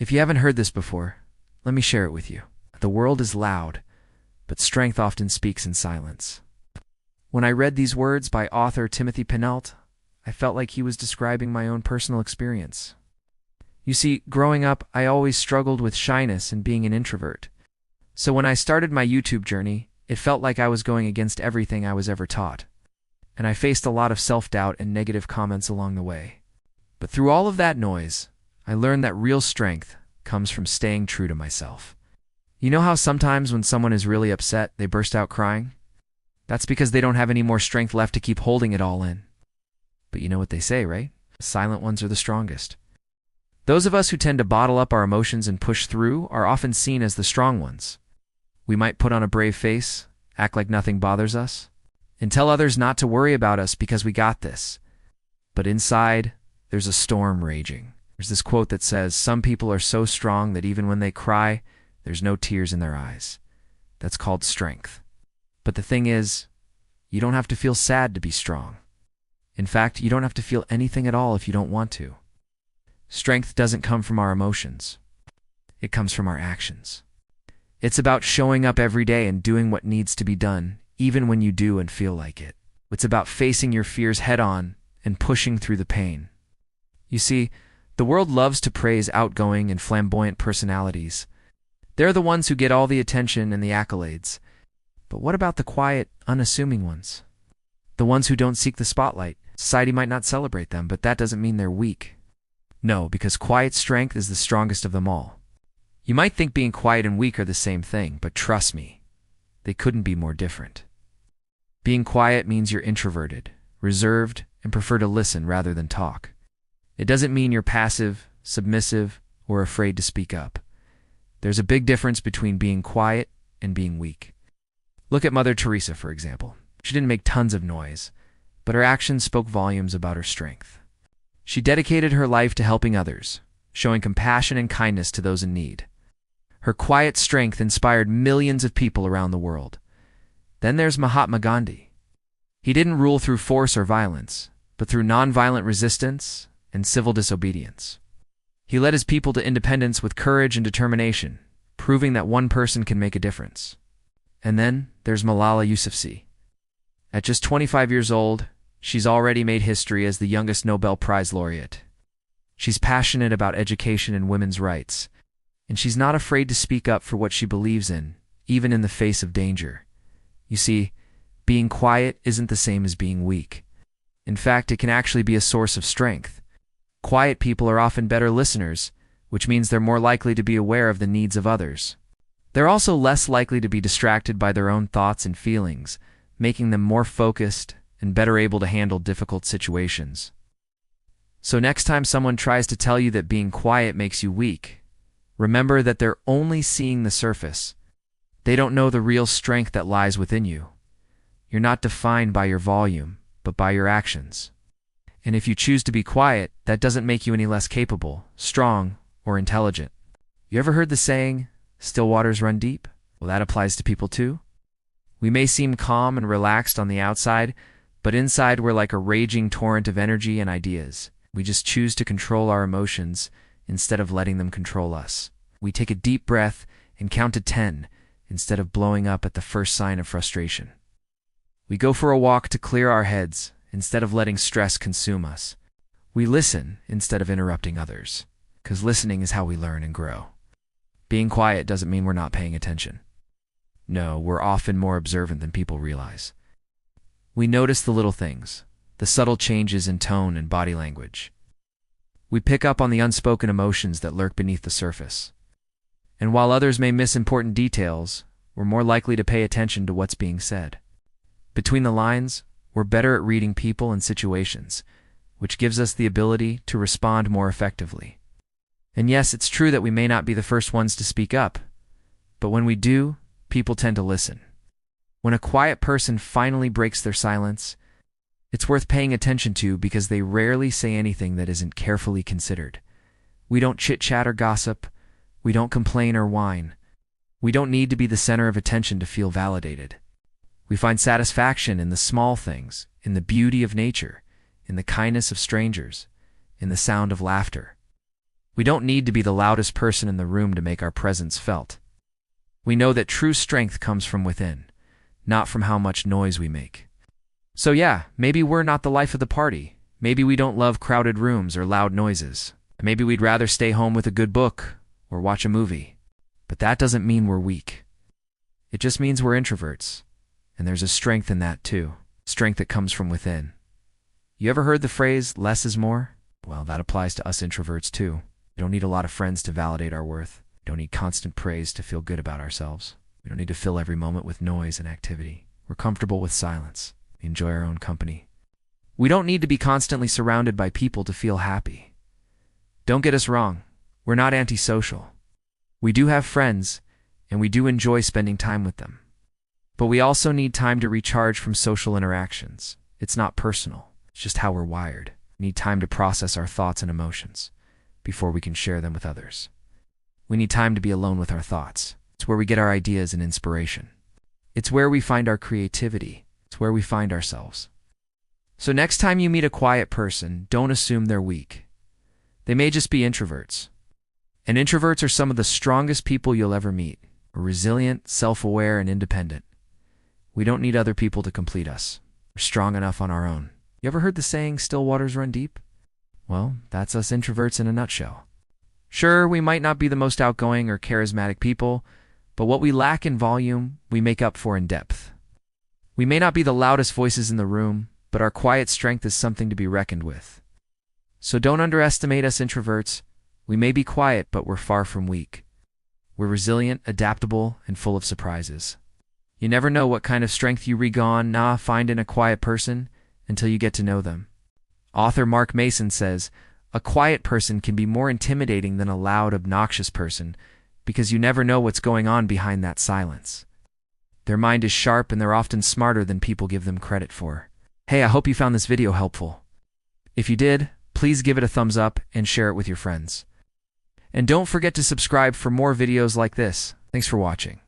If you haven't heard this before, let me share it with you. The world is loud, but strength often speaks in silence. When I read these words by author Timothy Penalt, I felt like he was describing my own personal experience. You see, growing up, I always struggled with shyness and being an introvert. So when I started my YouTube journey, it felt like I was going against everything I was ever taught. And I faced a lot of self-doubt and negative comments along the way. But through all of that noise, I learned that real strength comes from staying true to myself. You know how sometimes when someone is really upset, they burst out crying? That's because they don't have any more strength left to keep holding it all in. But you know what they say, right? The silent ones are the strongest. Those of us who tend to bottle up our emotions and push through are often seen as the strong ones. We might put on a brave face, act like nothing bothers us, and tell others not to worry about us because we got this. But inside, there's a storm raging. There's this quote that says, "Some people are so strong that even when they cry, there's no tears in their eyes." That's called strength. But the thing is, you don't have to feel sad to be strong. In fact, you don't have to feel anything at all if you don't want to. Strength doesn't come from our emotions. It comes from our actions. It's about showing up every day and doing what needs to be done, even when you do and feel like it. It's about facing your fears head on and pushing through the pain. You see, the world loves to praise outgoing and flamboyant personalities. They're the ones who get all the attention and the accolades. But what about the quiet, unassuming ones? The ones who don't seek the spotlight. Society might not celebrate them, but that doesn't mean they're weak. No, because quiet strength is the strongest of them all. You might think being quiet and weak are the same thing, but trust me, they couldn't be more different. Being quiet means you're introverted, reserved, and prefer to listen rather than talk. It doesn't mean you're passive, submissive, or afraid to speak up. There's a big difference between being quiet and being weak. Look at Mother Teresa, for example. She didn't make tons of noise, but her actions spoke volumes about her strength. She dedicated her life to helping others, showing compassion and kindness to those in need. Her quiet strength inspired millions of people around the world. Then there's Mahatma Gandhi. He didn't rule through force or violence, but through nonviolent resistance and civil disobedience. He led his people to independence with courage and determination, proving that one person can make a difference. And then there's Malala Yousafzai. At just 25 years old, she's already made history as the youngest Nobel Prize laureate. She's passionate about education and women's rights, and she's not afraid to speak up for what she believes in, even in the face of danger. You see, being quiet isn't the same as being weak. In fact, it can actually be a source of strength. Quiet people are often better listeners, which means they're more likely to be aware of the needs of others. They're also less likely to be distracted by their own thoughts and feelings, making them more focused and better able to handle difficult situations. So next time someone tries to tell you that being quiet makes you weak, remember that they're only seeing the surface. They don't know the real strength that lies within you. You're not defined by your volume, but by your actions. And if you choose to be quiet, that doesn't make you any less capable, strong, or intelligent. You ever heard the saying, "Still waters run deep"? Well, that applies to people too. We may seem calm and relaxed on the outside, but inside we're like a raging torrent of energy and ideas. We just choose to control our emotions instead of letting them control us. We take a deep breath and count to 10 instead of blowing up at the first sign of frustration. We go for a walk to clear our heads instead of letting stress consume us. We listen instead of interrupting others, because listening is how we learn and grow. Being quiet doesn't mean we're not paying attention. No, we're often more observant than people realize. We notice the little things, the subtle changes in tone and body language. We pick up on the unspoken emotions that lurk beneath the surface. And while others may miss important details, we're more likely to pay attention to what's being said. Between the lines, we're better at reading people and situations, which gives us the ability to respond more effectively. And yes, it's true that we may not be the first ones to speak up, but when we do, people tend to listen. When a quiet person finally breaks their silence, it's worth paying attention to because they rarely say anything that isn't carefully considered. We don't chit-chat or gossip. We don't complain or whine. We don't need to be the center of attention to feel validated. We find satisfaction in the small things, in the beauty of nature, in the kindness of strangers, in the sound of laughter. We don't need to be the loudest person in the room to make our presence felt. We know that true strength comes from within, not from how much noise we make. So yeah, maybe we're not the life of the party. Maybe we don't love crowded rooms or loud noises. Maybe we'd rather stay home with a good book or watch a movie. But that doesn't mean we're weak. It just means we're introverts. And there's a strength in that too. Strength that comes from within. You ever heard the phrase, less is more? Well, that applies to us introverts too. We don't need a lot of friends to validate our worth. We don't need constant praise to feel good about ourselves. We don't need to fill every moment with noise and activity. We're comfortable with silence. We enjoy our own company. We don't need to be constantly surrounded by people to feel happy. Don't get us wrong. We're not antisocial. We do have friends, and we do enjoy spending time with them. But we also need time to recharge from social interactions. It's not personal. It's just how we're wired. We need time to process our thoughts and emotions before we can share them with others. We need time to be alone with our thoughts. It's where we get our ideas and inspiration. It's where we find our creativity. It's where we find ourselves. So next time you meet a quiet person, don't assume they're weak. They may just be introverts. And introverts are some of the strongest people you'll ever meet. We're resilient, self-aware, and independent. We don't need other people to complete us. We're strong enough on our own. You ever heard the saying, still waters run deep? Well, that's us introverts in a nutshell. Sure, we might not be the most outgoing or charismatic people, but what we lack in volume, we make up for in depth. We may not be the loudest voices in the room, but our quiet strength is something to be reckoned with. So don't underestimate us introverts. We may be quiet, but we're far from weak. We're resilient, adaptable, and full of surprises. You never know what kind of strength you find in a quiet person until you get to know them. Author Mark Mason says, a quiet person can be more intimidating than a loud, obnoxious person because you never know what's going on behind that silence. Their mind is sharp and they're often smarter than people give them credit for. Hey, I hope you found this video helpful. If you did, please give it a thumbs up and share it with your friends. And don't forget to subscribe for more videos like this. Thanks for watching.